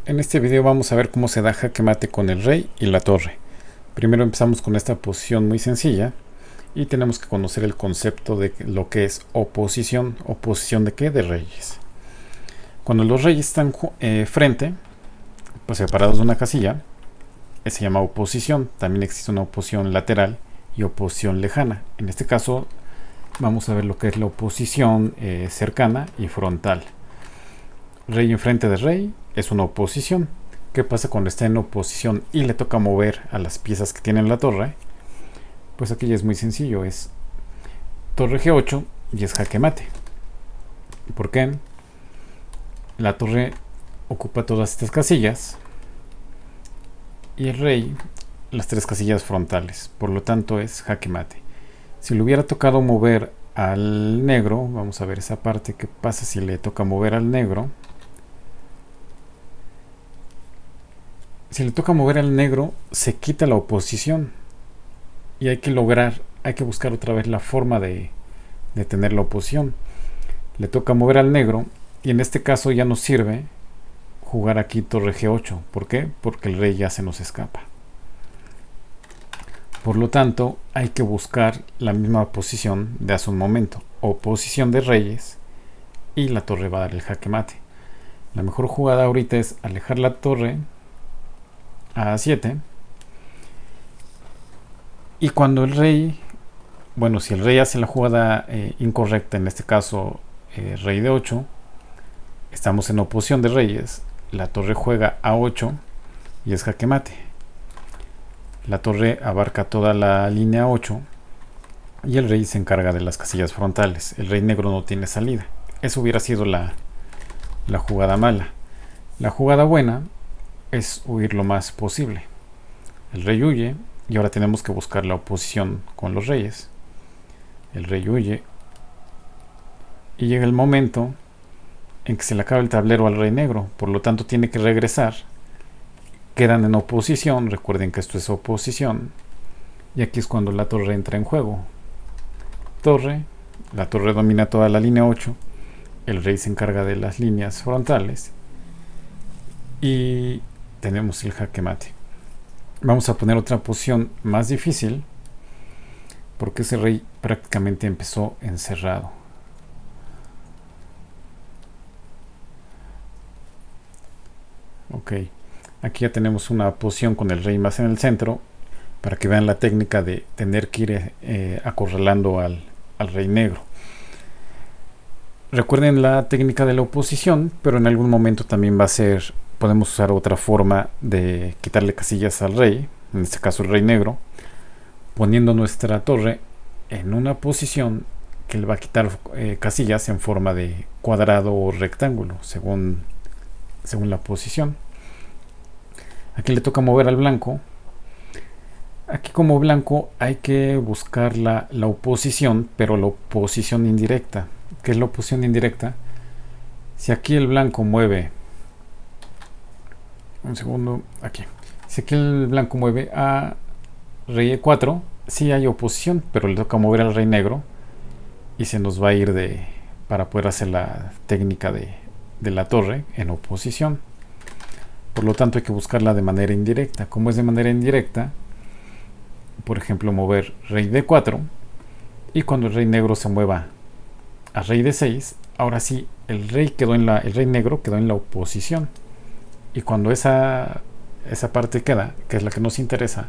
En este video vamos a ver cómo se da jaque mate con el rey y la torre. Primero empezamos con esta posición muy sencilla y tenemos que conocer el concepto de lo que es oposición. ¿Oposición de qué? De reyes. Cuando los reyes están frente, pues separados de una casilla, se llama oposición. También existe una oposición lateral y oposición lejana. En este caso vamos a ver lo que es la oposición cercana y frontal. Rey enfrente de rey es una oposición. ¿Qué pasa cuando está en oposición y le toca mover a las piezas que tiene en la torre? Pues aquí ya es muy sencillo, es torre G8 y es jaque mate. ¿Por qué? La torre ocupa todas estas casillas y el rey las tres casillas frontales, por lo tanto es jaque mate. Si le hubiera tocado mover al negro, vamos a ver esa parte, ¿qué pasa si le toca mover al negro? Si le toca mover al negro, se quita la oposición y hay que buscar otra vez la forma de tener la oposición. Le toca mover al negro y en este caso ya nos sirve jugar aquí torre G8. ¿Por qué? Porque el rey ya se nos escapa. Por lo tanto, hay que buscar la misma posición de hace un momento. Oposición de reyes y la torre va a dar el jaque mate. La mejor jugada ahorita es alejar la torre a 7 y cuando el rey, bueno, si el rey hace la jugada incorrecta, en este caso rey de 8, estamos en oposición de reyes, la torre juega a 8 y es jaque mate. La torre abarca toda la línea 8 y el rey se encarga de las casillas frontales. El rey negro no tiene salida. Eso hubiera sido la jugada mala. La jugada buena es huir lo más posible. El rey huye y ahora tenemos que buscar la oposición con los reyes. El rey huye y llega el momento en que se le acaba el tablero al rey negro, por lo tanto tiene que regresar. Quedan en oposición, recuerden que esto es oposición, y aquí es cuando la torre entra en juego. La torre domina toda la línea 8, el rey se encarga de las líneas frontales y tenemos el jaque mate. Vamos a poner otra posición más difícil porque ese rey prácticamente empezó encerrado. Ok, aquí ya tenemos una posición con el rey más en el centro para que vean la técnica de tener que ir acorralando al rey negro. Recuerden la técnica de la oposición, pero en algún momento también va a ser, podemos usar otra forma de quitarle casillas al rey, en este caso el rey negro, poniendo nuestra torre en una posición que le va a quitar casillas en forma de cuadrado o rectángulo, según la posición. Aquí le toca mover al blanco. Aquí como blanco hay que buscar la oposición, pero la oposición indirecta. ¿Qué es la oposición indirecta? Si aquí el blanco mueve, un segundo, aquí. Si aquí el blanco mueve a rey E4, sí hay oposición, pero le toca mover al rey negro y se nos va a ir para poder hacer la técnica de la torre en oposición. Por lo tanto hay que buscarla de manera indirecta. Como es de manera indirecta, por ejemplo, mover rey D4 y cuando el rey negro se mueva a rey D6, ahora sí el rey negro quedó en la oposición. Y cuando esa parte queda, que es la que nos interesa,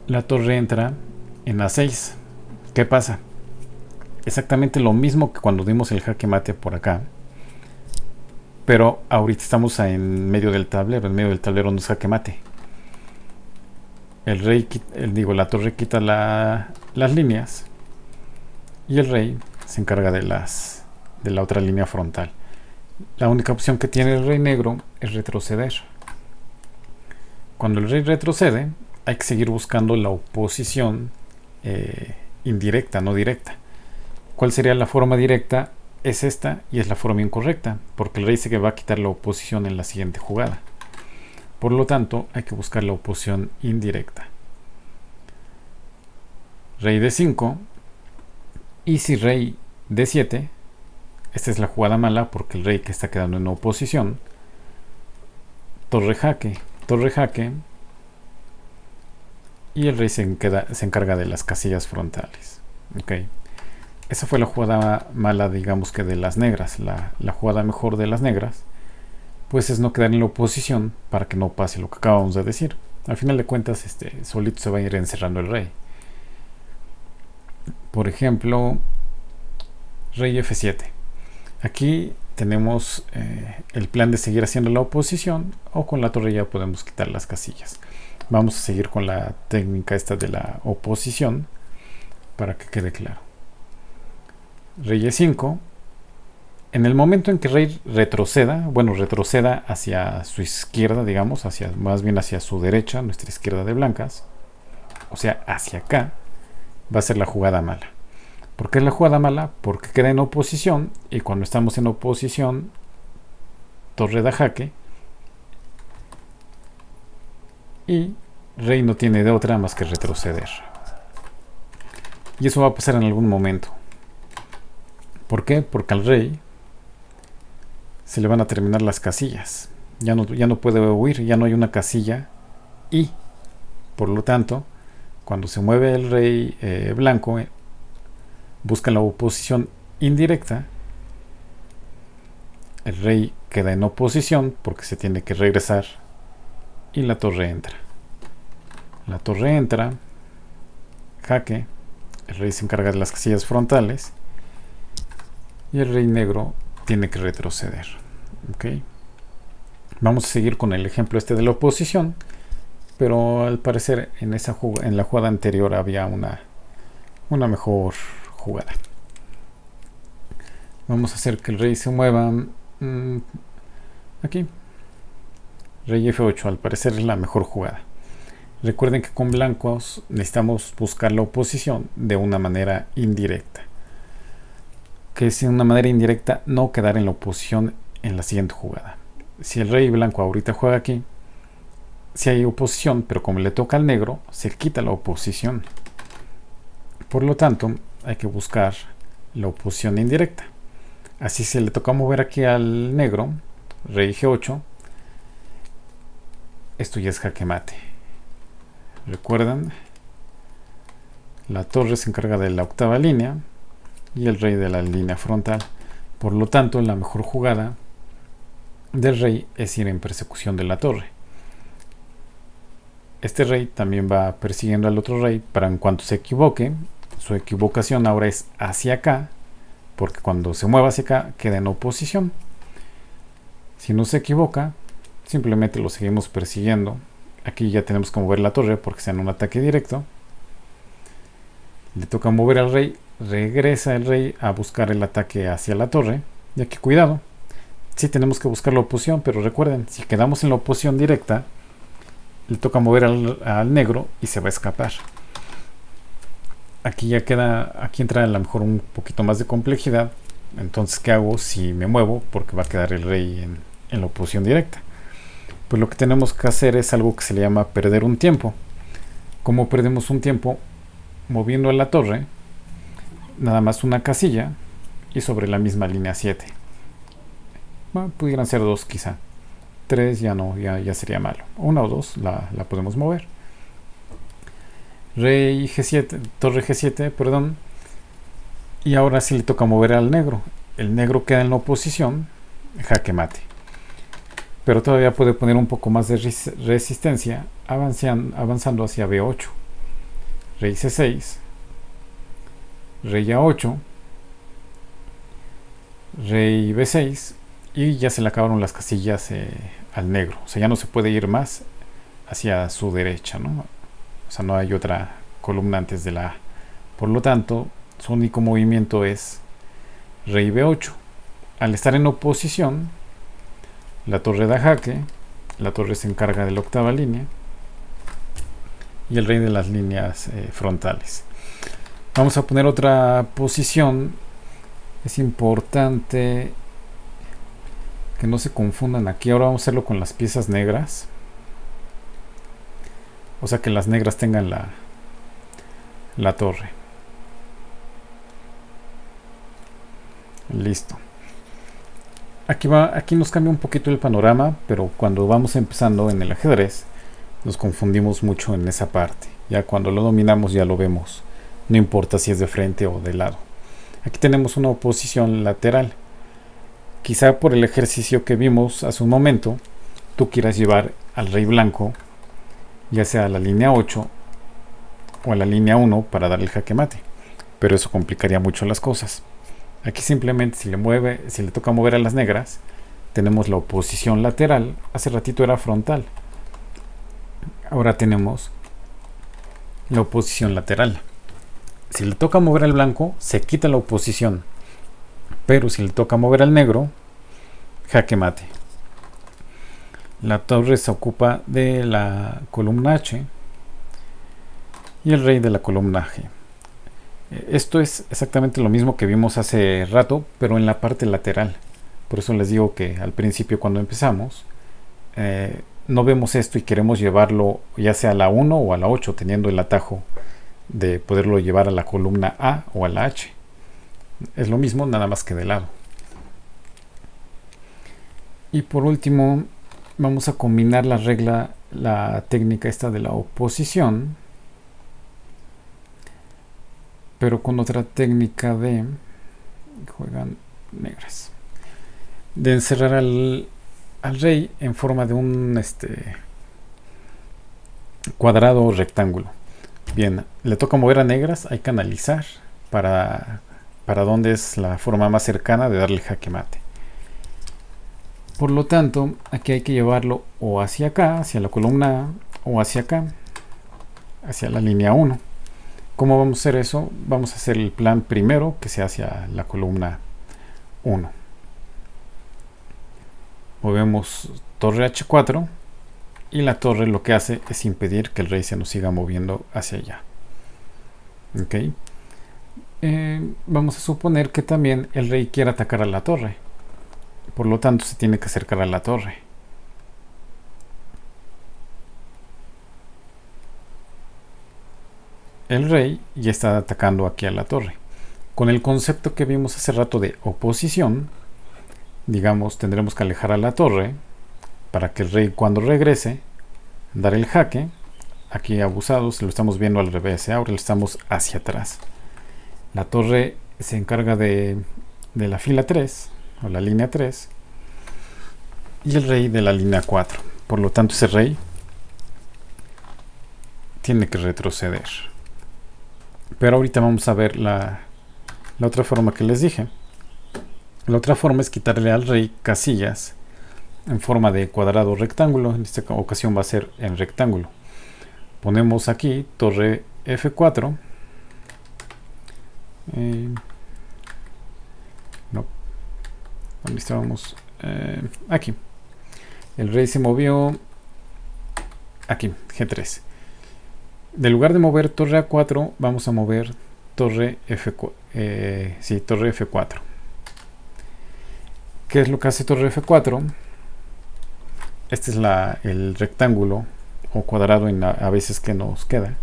la torre entra en A6. ¿Qué pasa? Exactamente lo mismo que cuando dimos el jaque mate por acá, pero ahorita estamos en medio del tablero. En medio del tablero no es jaque mate. La torre quita las líneas y el rey se encarga de la otra línea frontal. La única opción que tiene el rey negro es retroceder. Cuando el rey retrocede, hay que seguir buscando la oposición indirecta, no directa. ¿Cuál sería la forma directa? Es esta y es la forma incorrecta, porque el rey se va a quitar la oposición en la siguiente jugada. Por lo tanto, hay que buscar la oposición indirecta. Rey D5 y si rey D7, esta es la jugada mala porque el rey que está quedando en oposición torre jaque, torre jaque, y el rey se encarga de las casillas frontales. Ok, esa fue la jugada mala, digamos que de las negras. La jugada mejor de las negras pues es no quedar en la oposición para que no pase lo que acabamos de decir. Al final de cuentas, solito se va a ir encerrando el rey. Por ejemplo, rey F7. Aquí tenemos el plan de seguir haciendo la oposición, o con la torre ya podemos quitar las casillas. Vamos a seguir con la técnica esta de la oposición para que quede claro. Rey E5. En el momento en que el rey retroceda hacia su izquierda, digamos, más bien hacia su derecha, nuestra izquierda de blancas, o sea, hacia acá, va a ser la jugada mala. ¿Por qué es la jugada mala? Porque queda en oposición, y cuando estamos en oposición, torre da jaque, y rey no tiene de otra más que retroceder. Y eso va a pasar en algún momento. ¿Por qué? Porque al rey se le van a terminar las casillas. Ya no puede huir, ya no hay una casilla, y por lo tanto, cuando se mueve el rey blanco, busca la oposición indirecta. El rey queda en oposición porque se tiene que regresar, y la torre entra. La torre entra, jaque, el rey se encarga de las casillas frontales, y el rey negro tiene que retroceder. Okay. Vamos a seguir con el ejemplo de la oposición, pero al parecer en la jugada anterior había una mejor jugada. Vamos a hacer que el rey se mueva aquí. Rey F8, al parecer es la mejor jugada. Recuerden que con blancos necesitamos buscar la oposición de una manera indirecta. Que es una manera indirecta no quedar en la oposición en la siguiente jugada. Si el rey blanco ahorita juega aquí, si hay oposición, pero como le toca al negro, se quita la oposición. Por lo tanto, hay que buscar la oposición indirecta. Así se le toca mover aquí al negro, rey G8. Esto ya es jaque mate. ¿Recuerdan? La torre se encarga de la octava línea y el rey de la línea frontal. Por lo tanto, la mejor jugada del rey es ir en persecución de la torre. Este rey también va persiguiendo al otro rey para en cuanto se equivoque. Su equivocación ahora es hacia acá, porque cuando se mueva hacia acá queda en oposición. Si no se equivoca, simplemente lo seguimos persiguiendo. Aquí ya tenemos que mover la torre porque sea en un ataque directo. Le toca mover al rey, regresa el rey a buscar el ataque hacia la torre. Y aquí cuidado, sí tenemos que buscar la oposición, pero recuerden, si quedamos en la oposición directa, le toca mover al negro y se va a escapar. Aquí ya queda, aquí entra a lo mejor un poquito más de complejidad. Entonces, ¿qué hago si me muevo? Porque va a quedar el rey en la oposición directa. Pues lo que tenemos que hacer es algo que se le llama perder un tiempo. ¿Cómo perdemos un tiempo? Moviendo a la torre nada más una casilla y sobre la misma línea 7. Bueno, pudieran ser 2 quizá. 3 ya no, ya sería malo. 1 o 2 la podemos mover. Rey G7, torre G7, perdón. Y ahora sí le toca mover al negro. El negro queda en la oposición, jaque mate. Pero todavía puede poner un poco más de resistencia avanzando hacia B8. Rey C6. Rey A8. Rey B6. Y ya se le acabaron las casillas al negro. O sea, ya no se puede ir más hacia su derecha, ¿no? O sea, no hay otra columna antes de la A. Por lo tanto, su único movimiento es rey B8. Al estar en oposición, la torre da jaque, la torre se encarga de la octava línea y el rey de las líneas frontales. Vamos a poner otra posición. Es importante que no se confundan aquí. Ahora vamos a hacerlo con las piezas negras. O sea, que las negras tengan la torre. Listo. Aquí nos cambia un poquito el panorama, pero cuando vamos empezando en el ajedrez, nos confundimos mucho en esa parte. Ya cuando lo dominamos ya lo vemos. No importa si es de frente o de lado. Aquí tenemos una oposición lateral. Quizá por el ejercicio que vimos hace un momento, tú quieras llevar al rey blanco, ya sea a la línea 8 o a la línea 1 para dar el jaque mate. Pero eso complicaría mucho las cosas. Aquí simplemente si le toca mover a las negras, tenemos la oposición lateral. Hace ratito era frontal. Ahora tenemos la oposición lateral. Si le toca mover al blanco, se quita la oposición. Pero si le toca mover al negro, jaque mate. La torre se ocupa de la columna H y el rey de la columna G. Esto es exactamente lo mismo que vimos hace rato, pero en la parte lateral. Por eso les digo que al principio cuando empezamos, no vemos esto y queremos llevarlo ya sea a la 1 o a la 8, teniendo el atajo de poderlo llevar a la columna A o a la H. Es lo mismo, nada más que de lado. Y por último, vamos a combinar la técnica esta de la oposición, pero con otra técnica de juegan negras, de encerrar al rey en forma de un cuadrado o rectángulo. Bien, le toca mover a negras, hay que analizar para dónde es la forma más cercana de darle jaque mate. Por lo tanto, aquí hay que llevarlo o hacia acá, hacia la columna A, o hacia acá, hacia la línea 1. ¿Cómo vamos a hacer eso? Vamos a hacer el plan primero, que sea hacia la columna 1. Movemos torre H4 y la torre lo que hace es impedir que el rey se nos siga moviendo hacia allá. ¿Ok? Vamos a suponer que también el rey quiere atacar a la torre. Por lo tanto, se tiene que acercar a la torre. El rey ya está atacando aquí a la torre. Con el concepto que vimos hace rato de oposición, digamos, tendremos que alejar a la torre para que el rey cuando regrese, dar el jaque. Aquí abusados, lo estamos viendo al revés, ahora lo estamos hacia atrás. La torre se encarga de la fila 3 o la línea 3 y el rey de la línea 4. Por lo tanto, ese rey tiene que retroceder. Pero ahorita vamos a ver la otra forma que les dije. La otra forma es quitarle al rey casillas en forma de cuadrado o rectángulo. En esta ocasión va a ser en rectángulo. Ponemos aquí torre F4. No. ¿Dónde estábamos? Aquí. El rey se movió aquí, G3. En lugar de mover torre A4, vamos a mover torre F4. Torre F4. ¿Qué es lo que hace torre F4? Este es el rectángulo o cuadrado a veces que nos queda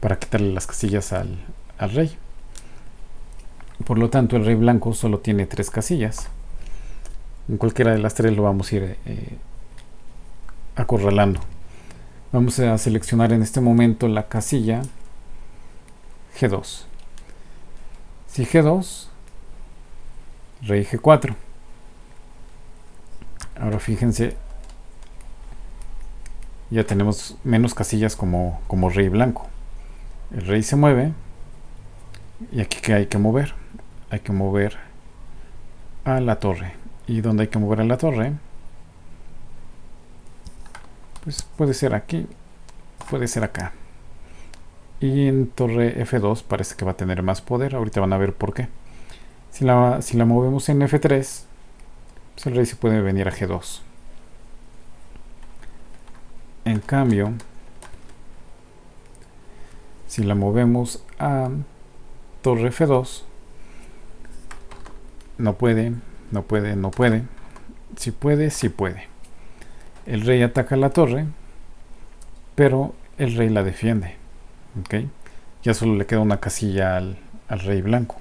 para quitarle las casillas al rey. Por lo tanto, el rey blanco solo tiene 3 casillas. En cualquiera de las 3 lo vamos a ir acorralando. Vamos a seleccionar en este momento la casilla G2. Si G2, rey G4. Ahora fíjense, ya tenemos menos casillas como rey blanco. El rey se mueve y aquí que hay que mover. Hay que mover a la torre. ¿Y dónde hay que mover a la torre? Pues puede ser aquí, puede ser acá. Y en torre F2 parece que va a tener más poder. Ahorita van a ver por qué. Si la movemos en F3, pues el rey se puede venir a G2. En cambio, si la movemos a torre F2, no puede. Si puede, sí puede. El rey ataca la torre, pero el rey la defiende. ¿Okay? Ya solo le queda una casilla al rey blanco.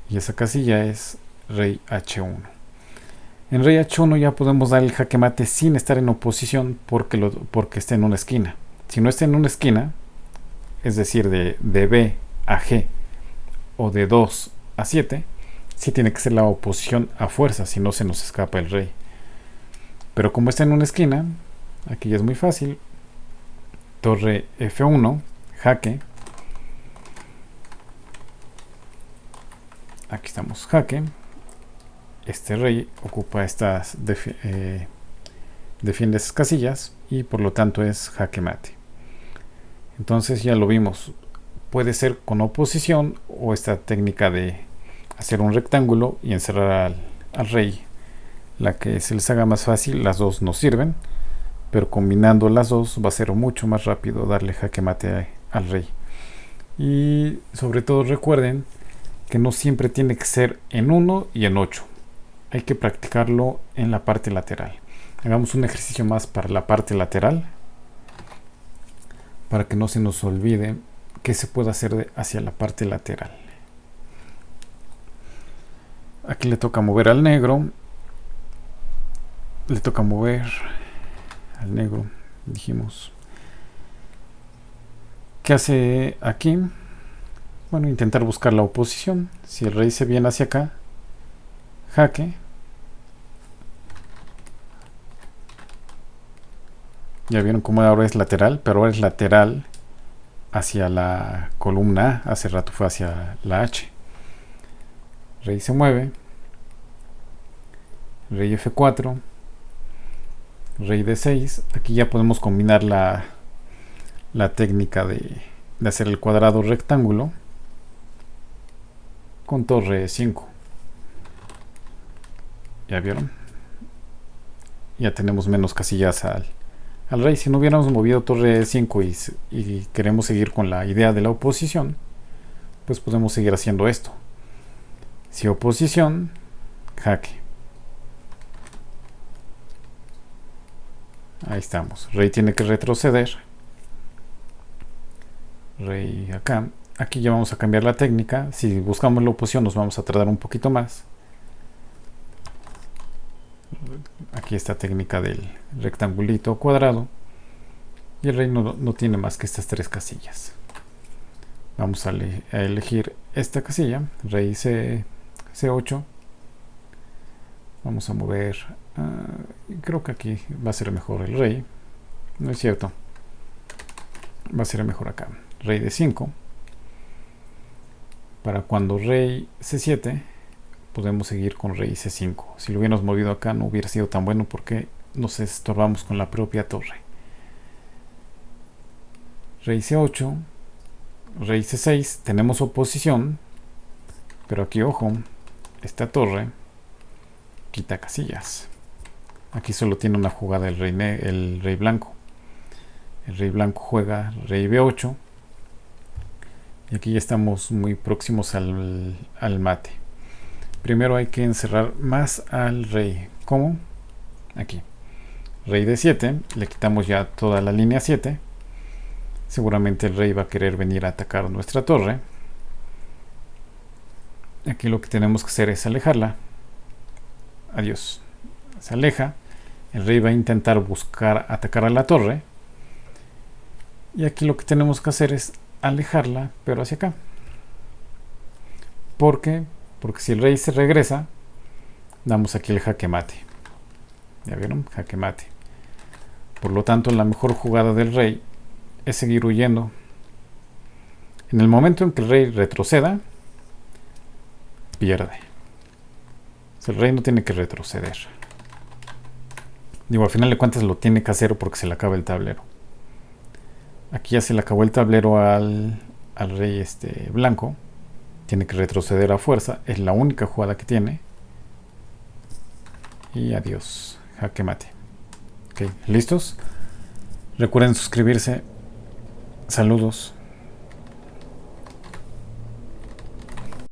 Y esa casilla es rey H1. En rey H1 ya podemos dar el jaque mate sin estar en oposición porque está en una esquina. Si no está en una esquina, es decir, de B a G o de 2 a 7, sí tiene que ser la oposición a fuerza, si no se nos escapa el rey. Pero como está en una esquina, aquí ya es muy fácil. Torre F1, jaque. Aquí estamos, jaque. Este rey ocupa defiende esas casillas y por lo tanto es jaque mate. Entonces ya lo vimos, puede ser con oposición o esta técnica de hacer un rectángulo y encerrar al rey, la que se les haga más fácil. Las dos nos sirven, pero combinando las dos va a ser mucho más rápido darle jaque mate al rey. Y sobre todo recuerden que no siempre tiene que ser en 1 y en 8. Hay que practicarlo en la parte lateral. Hagamos un ejercicio más para la parte lateral, para que no se nos olvide qué se puede hacer hacia la parte lateral. Aquí le toca mover al negro. Le toca mover al negro, dijimos. ¿Qué hace aquí? Bueno, intentar buscar la oposición. Si el rey se viene hacia acá, jaque. Ya vieron cómo ahora es lateral, pero ahora es lateral hacia la columna A. Hace rato fue hacia la H. Rey se mueve. Rey F4. Rey D6. Aquí ya podemos combinar la técnica de hacer el cuadrado rectángulo con torre 5. ¿Ya vieron? Ya tenemos menos casillas al rey. Si no hubiéramos movido torre 5 y queremos seguir con la idea de la oposición, pues podemos seguir haciendo esto. Si oposición, jaque. Ahí estamos. Rey tiene que retroceder. Rey acá. Aquí ya vamos a cambiar la técnica. Si buscamos la oposición nos vamos a tardar un poquito más. Aquí esta técnica del rectangulito cuadrado. Y el rey no tiene más que estas 3 casillas. Vamos a elegir esta casilla. Rey C8. Vamos a mover. Creo que aquí va a ser mejor el rey. No es cierto. Va a ser mejor acá. Rey D5. Para cuando rey C7 podemos seguir con rey C5. Si lo hubiéramos movido acá no hubiera sido tan bueno porque nos estorbamos con la propia torre. Rey C8. Rey C6. Tenemos oposición. Pero aquí, ojo, esta torre quita casillas. Aquí solo tiene una jugada el rey blanco. El rey blanco juega rey B8. Y aquí ya estamos muy próximos al mate. Primero hay que encerrar más al rey. ¿Cómo? Aquí. Rey D7. Le quitamos ya toda la línea 7. Seguramente el rey va a querer venir a atacar nuestra torre. Aquí lo que tenemos que hacer es alejarla. Adiós. Se aleja. El rey va a intentar buscar atacar a la torre. Y aquí lo que tenemos que hacer es alejarla, pero hacia acá. ¿Por qué? Porque si el rey se regresa, damos aquí el jaque mate. ¿Ya vieron? Jaque mate. Por lo tanto, la mejor jugada del rey es seguir huyendo. En el momento en que el rey retroceda, pierde. El rey no tiene que retroceder. Digo, al final de cuentas lo tiene que hacer porque se le acaba el tablero. Aquí ya se le acabó el tablero al rey blanco. Tiene que retroceder a fuerza. Es la única jugada que tiene. Y adiós. Jaque mate. Ok, ¿listos? Recuerden suscribirse. Saludos.